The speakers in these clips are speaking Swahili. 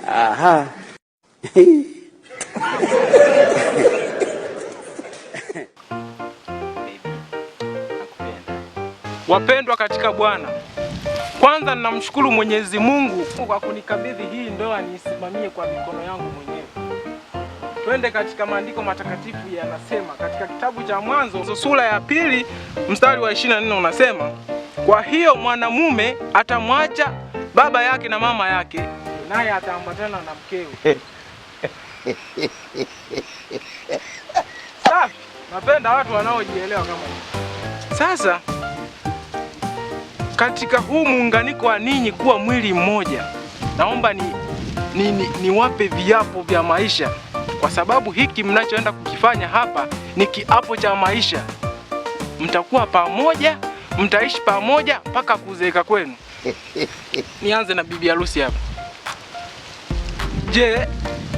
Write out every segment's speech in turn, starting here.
Aha. Wapendwa katika Bwana, kwanza ninamshukuru Mwenyezi Mungu kwa kunikabidhi hii ndoa niisimamie kwa mikono yangu mwenyewe. Twende katika maandiko matakatifu yanasema katika kitabu cha Mwanzo sura ya 2 mstari wa 24 unasema, kwa hiyo mwanamume atamwacha baba yake na mama yake, naye ataambatana na mkewe. Safi, napenda watu wanaojielewa kama hivi. Sasa katika huu muunganiko wa ninyi kuwa mwili mmoja, naomba niwape viapo vya maisha, kwa sababu hiki mnachoenda kukifanya hapa ni kiapo cha maisha. Mtakuwa pamoja, mtaishi pamoja mpaka kuzeeka kwenu. Nianze na bibi harusi hapa. Je,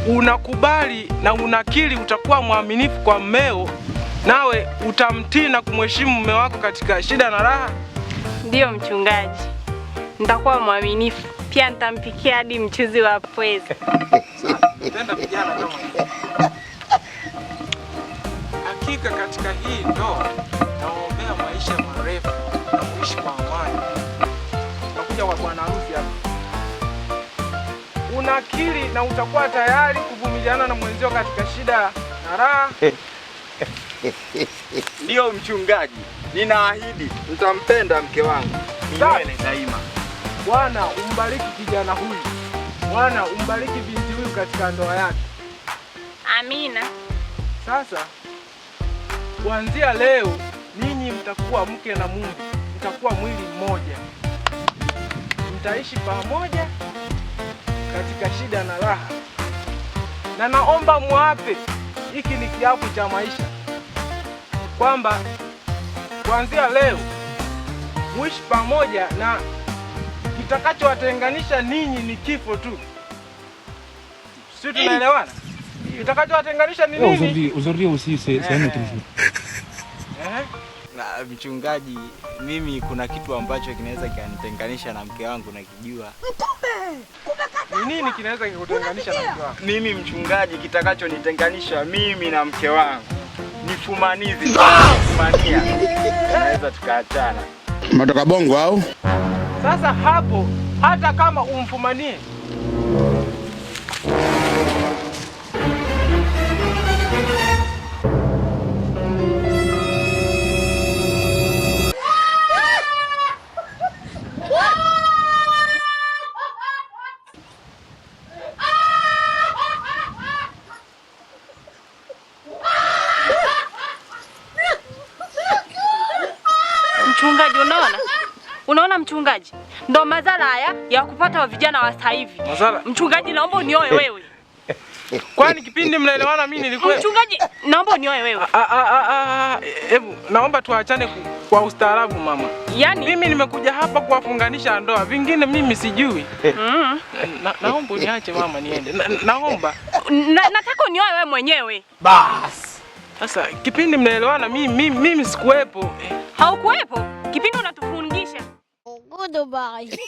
unakubali na unakiri utakuwa mwaminifu kwa mmeo, nawe utamtii na kumheshimu mume wako katika shida na raha? Ndiyo mchungaji, nitakuwa mwaminifu, pia nitampikia hadi mchuzi wa pweza. Tenda vijana kama hivi. Hakika katika hii ndoa naombea maisha marefu na kuishi kwa amani. Nakuja kwa bwana harusi hapa. Unakiri na utakuwa tayari kuvumiliana na mwenzio katika shida na raha? Ndiyo mchungaji, ninaahidi nitampenda mke wangu milele daima. Bwana umbariki kijana huyu. Bwana umbariki binti huyu katika ndoa yake. Amina. Sasa kuanzia leo ninyi mtakuwa mke na mume, mtakuwa mwili mmoja. Mtaishi pamoja katika shida na raha. Na naomba muape, hiki ni kiapo cha maisha, kwamba kuanzia leo muishi pamoja na kitakachowatenganisha ninyi ni kifo tu. Sisi tunaelewana? Kitakachowatenganisha ni nini? Na mchungaji, mimi kuna kitu ambacho kinaweza kanitenganisha na mke wangu na kijua. Ni nini kinaweza kukutenganisha na mke wako? Mimi mchungaji, kitakachonitenganisha mimi na mke wangu ni fumanizi. Fumania. Naweza tukaachana. Matoka bongo au? Sasa hapo hata kama umfumanie, mchungaji, unaona mchungaji, ndo madhara haya ya kupata vijana wa sasa hivi. Mchungaji, naomba unioe wewe. Kwani kipindi mnaelewana mimi nilikuwa? Mchungaji, naomba unioe wewe. Hebu naomba tuachane kwa ustaarabu mama. Yaani mimi nimekuja hapa kuwafunganisha ndoa, vingine mimi sijui. Naomba uniache mama niende. Naomba. Nataka unioe wewe mwenyewe. Bas. Sasa kipindi mnaelewana mimi sikuwepo. Haukuwepo? Kipindi unatufungisha. Goodbye.